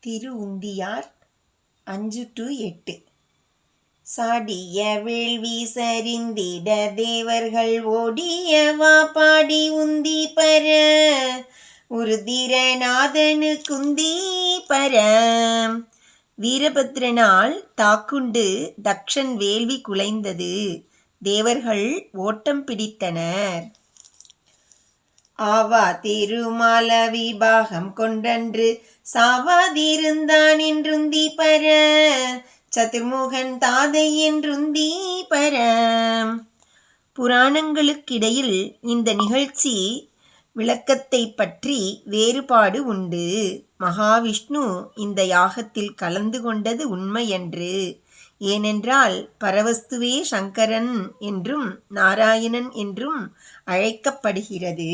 திரு உந்தியார் 5-8. சாடிய வேள்வி சரிந்திட தேவர்கள் ஓடியவா பாடி உந்தி பர உருதிரநாதனு குந்தி பர. வீரபத்ரனால் தாக்குண்டு தக்ஷன் வேள்வி குலைந்தது. தேவர்கள் ஓட்டம் பிடித்தனர். ஆவா திருமால விபாகம் கொண்டன்று சாவாதிருந்தான் என்றுந்தி பர சதுர்முகன் தாதை என்றுந்தி பர. புராணங்களுக்கிடையில் இந்த நிகழ்ச்சி விளக்கத்தை பற்றி வேறுபாடு உண்டு. மகாவிஷ்ணு இந்த யாகத்தில் கலந்து கொண்டது உண்மையன்று. ஏனென்றால் பரவஸ்துவே சங்கரன் என்றும் நாராயணன் என்றும் அழைக்கப்படுகிறது.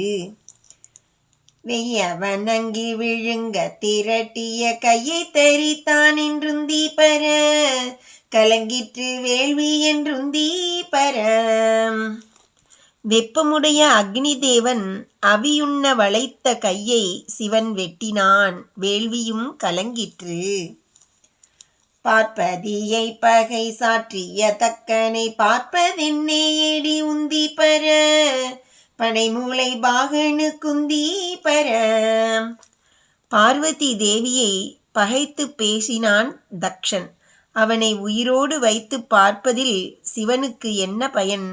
வெய்ய வணங்கி விழுங்க திரட்டிய கையை தரித்தான் என்றுந்தி பர கலங்கிற்று வேள்வி என்றுந்தி பர. வெப்பமுடைய அக்னி தேவன் அவியுண்ண வளைத்த கையை சிவன் வெட்டினான். வேள்வியும் கலங்கிற்று. பார்ப்பதியை பகை சாற்றிய தக்கனை பார்ப்பதென்னே ஏடி உந்தி பர பனைமூளை பாகனு குந்தி பர. பார்வதி தேவியை பகைத்து பேசினான் தக்ஷன். அவனை உயிரோடு வைத்து பார்ப்பதில் சிவனுக்கு என்ன பயன்?